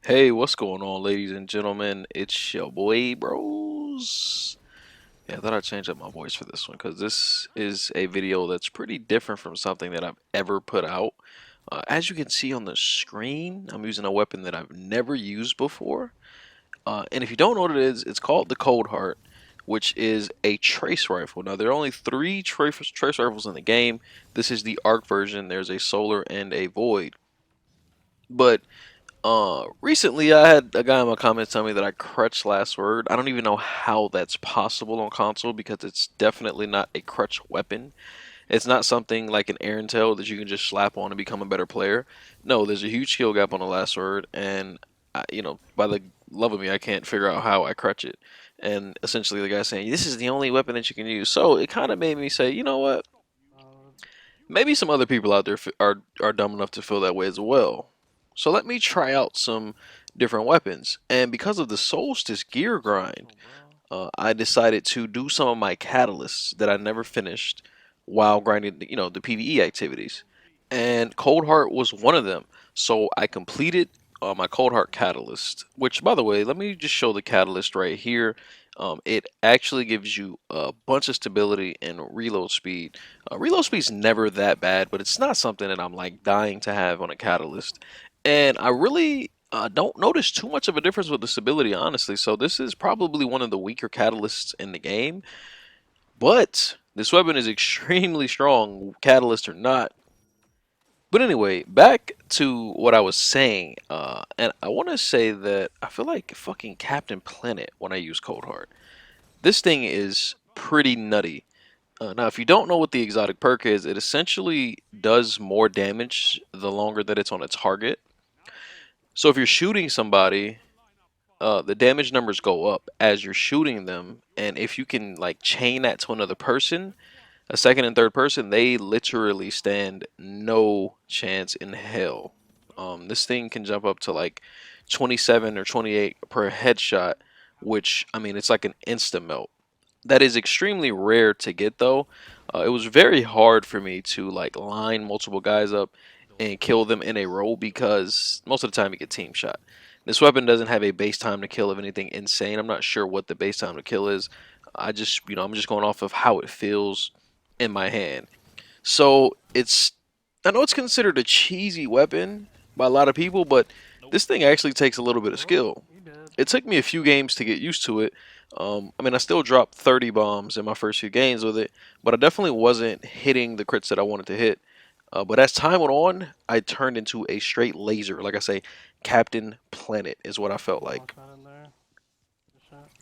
Hey, what's going on, ladies and gentlemen? It's your boy, bros. Yeah, I thought I'd change up my voice for this one because this is a video that's pretty different from something that I've ever put out. As you can see on the screen, I'm using a weapon that I've never used before. And if you don't know what it is, it's called the Cold Heart, which is a trace rifle. Now, there are only three trace rifles in the game. This is the ARC version. There's a Solar and a Void. But recently I had a guy in my comments tell me that I crutch last word. I don't even know how that's possible on console because it's definitely not a crutch weapon. It's not something like an Aaron tail that you can just slap on and become a better player. No, there's a huge skill gap on the last word, and by the love of me, I can't figure out how I crutch it. And essentially, the guy's saying this is the only weapon that you can use. So it kind of made me say, you know what? Maybe some other people out there are dumb enough to feel that way as well. So let me try out some different weapons. And because of the Solstice gear grind, I decided to do some of my catalysts that I never finished while grinding, the PvE activities. And Cold Heart was one of them. So I completed my Cold Heart catalyst, which, by the way, let me just show the catalyst right here. It actually gives you a bunch of stability and reload speed. Reload speed's never that bad, but it's not something that I'm like dying to have on a catalyst. And I really don't notice too much of a difference with the stability, honestly. So this is probably one of the weaker catalysts in the game. But this weapon is extremely strong, catalyst or not. But anyway, back to what I was saying, and I want to say that I feel like fucking Captain Planet when I use Cold Heart. This thing is pretty nutty. Now, if you don't know what the exotic perk is, it essentially does more damage the longer that it's on a target. So if you're shooting somebody, the damage numbers go up as you're shooting them, and if you can like chain that to another person, a second and third person, they literally stand no chance in hell. This thing can jump up to like 27 or 28 per headshot, which I mean it's like an insta melt. That is extremely rare to get though. It was very hard for me to like line multiple guys up and kill them in a row because most of the time you get team shot. This weapon doesn't have a base time to kill of anything insane. I'm not sure what the base time to kill is. I'm just going off of how it feels in my hand. So I know it's considered a cheesy weapon by a lot of people, but this thing actually takes a little bit of skill. It took me a few games to get used to it. I mean, I still dropped 30 bombs in my first few games with it, but I definitely wasn't hitting the crits that I wanted to hit. But as time went on, I turned into a straight laser. Like I say, Captain Planet is what I felt like.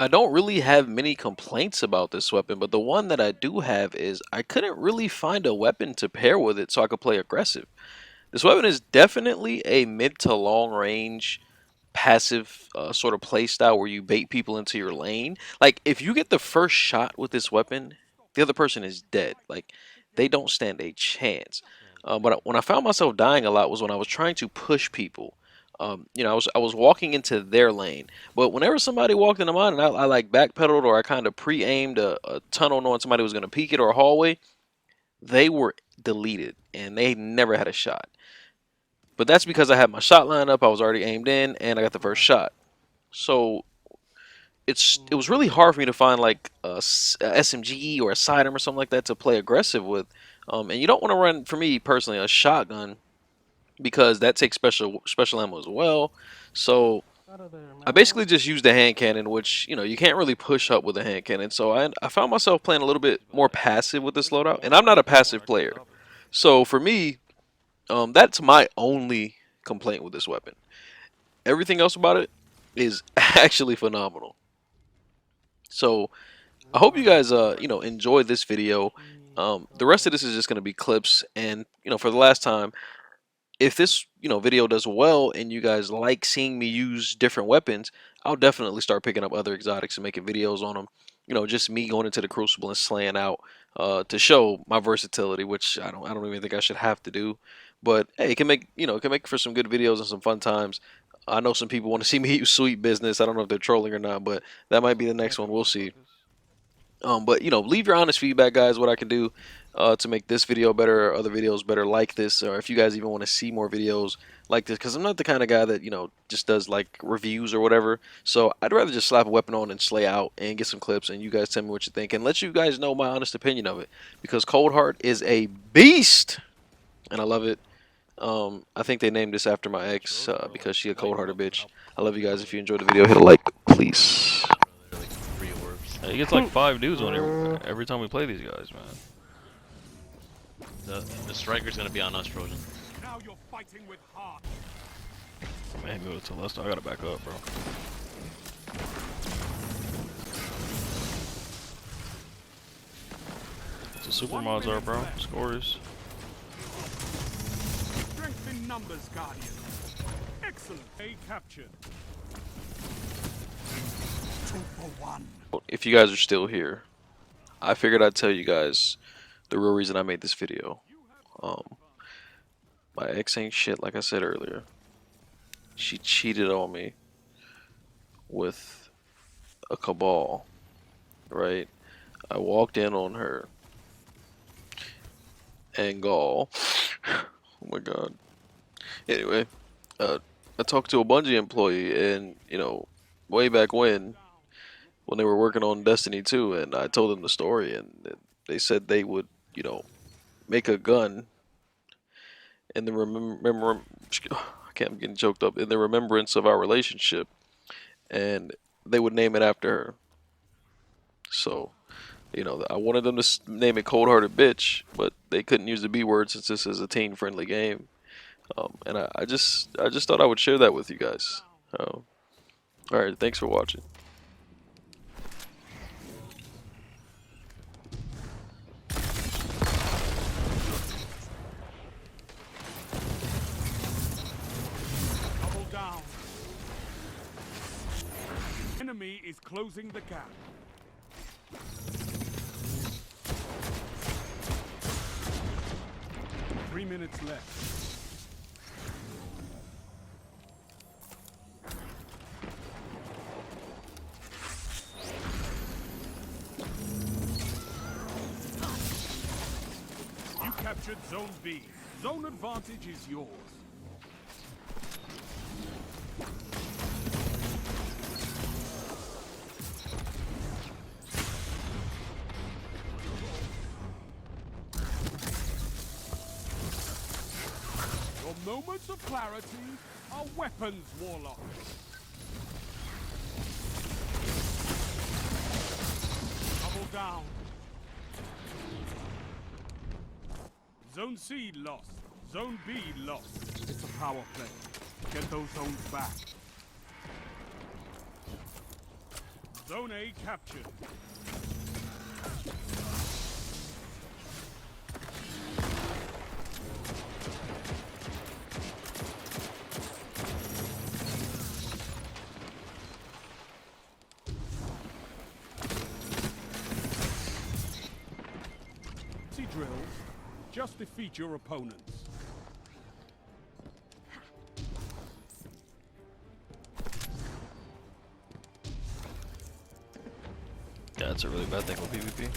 I don't really have many complaints about this weapon, but the one that I do have is I couldn't really find a weapon to pair with it so I could play aggressive. This weapon is definitely a mid to long range passive sort of play style where you bait people into your lane. Like if you get the first shot with this weapon, the other person is dead. Like they don't stand a chance. But when I found myself dying a lot was when I was trying to push people. I was walking into their lane, but whenever somebody walked into mine and I like backpedaled or I kind of pre-aimed a tunnel knowing somebody was going to peek it or a hallway, they were deleted and they never had a shot. But that's because I had my shot lined up, I was already aimed in, and I got the first shot. So it was really hard for me to find like a SMG or a sidearm or something like that to play aggressive with. And you don't want to run, for me personally, a shotgun because that takes special ammo as well. So I basically just used the hand cannon, which you can't really push up with a hand cannon. So I found myself playing a little bit more passive with this loadout, and I'm not a passive player. So for me, that's my only complaint with this weapon. Everything else about it is actually phenomenal. So I hope you guys enjoy this video. The rest of this is just gonna be clips, and for the last time, if this video does well and you guys like seeing me use different weapons, I'll definitely start picking up other exotics and making videos on them. Just me going into the Crucible and slaying out to show my versatility, which I don't even think I should have to do. But hey, it can make for some good videos and some fun times. I know some people want to see me use sweet business. I don't know if they're trolling or not, but that might be the next one. We'll see. But leave your honest feedback, guys. What I can do. to make this video better or other videos better like this, or if you guys even want to see more videos like this, because I'm not the kind of guy that, you know, just does like reviews or whatever. So I'd rather just slap a weapon on and slay out and get some clips, and you guys tell me what you think and let you guys know my honest opinion of it, because Cold Heart is a beast and I love it. I think they named this after my ex because she a cold-hearted bitch. I love you guys. If you enjoyed the video, hit a like, please. He gets like 5 dudes on every time we play these guys, man. The striker's gonna be on us, Trojan. Now you're fighting with heart. Man, go to Leicester. I gotta back up, bro. So super mods are, bro. Scores. Strength in numbers, Guardian. Excellent. A captured. 2 for 1. If you guys are still here, I figured I'd tell you guys the real reason I made this video. My ex ain't shit, like I said earlier. She cheated on me with a cabal, right? I walked in on her and Gaul. Oh my god. Anyway, I talked to a Bungie employee, and you know, way back when they were working on Destiny 2, and I told them the story, and they said they would, you know, make a gun in the I'm getting choked up, in the remembrance of our relationship, and they would name it after her. So, you know, I wanted them to name it Cold Hearted Bitch, but they couldn't use the B word since this is a teen friendly game. And I just thought I would share that with you guys. Alright, thanks for watching. Double down. Enemy is closing the gap. Three minutes left. You captured Zone B. Zone advantage is yours. Your moments of clarity are weapons, Warlock. Double down. Zone C lost. Zone B lost. It's a power play. Get those zones back. Zone A captured. Drills, just defeat your opponents. Yeah, it's a really bad thing with PvP.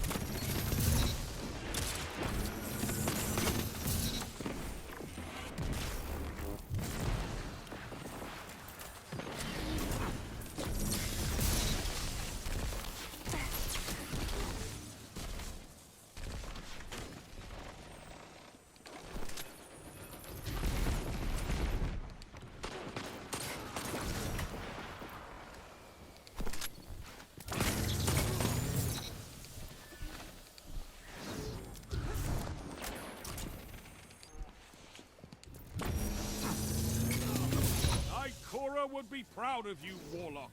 Ikora would be proud of you, Warlock.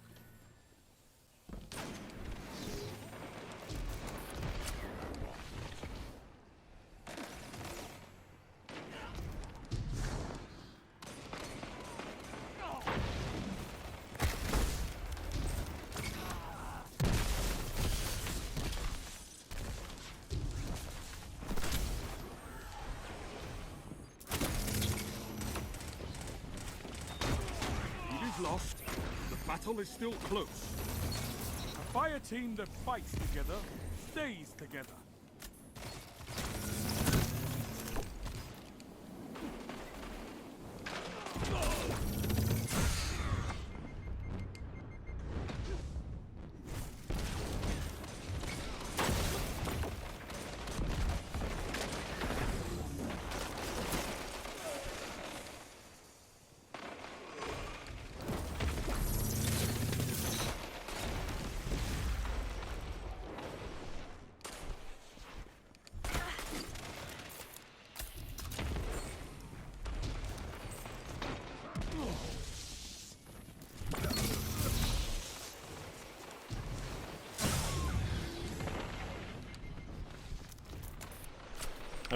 Lost. The battle is still close. A fire team that fights together stays together.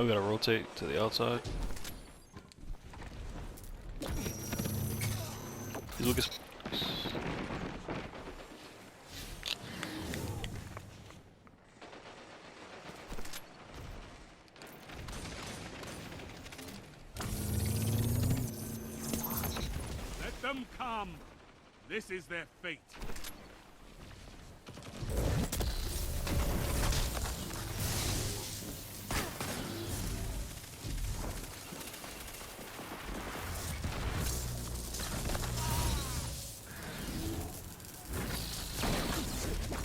Now we gotta rotate to the outside. He's looking. Let them come. This is their fate.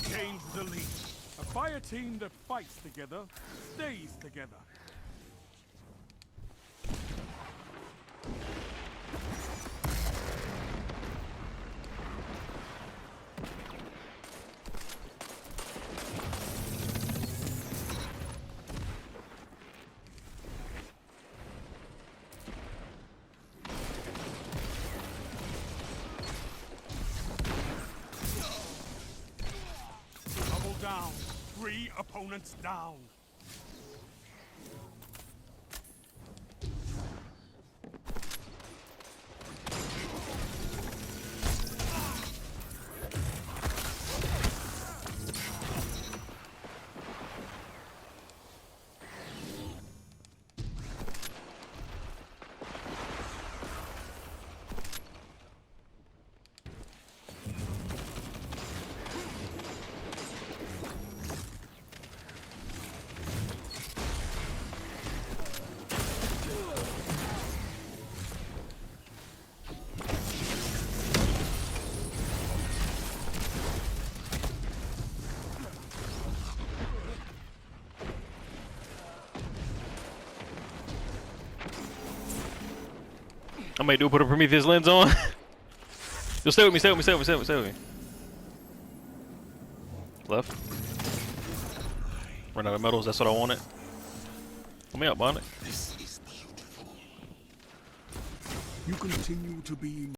Change the lead. A fire team that fights together stays together. Double down. 3 opponents down. I might do put a Prometheus lens on. Yo, stay with me, stay with me, stay with me, stay with me, stay with me. Left. Run out of metals, that's what I wanted. Let me up on it. You continue to be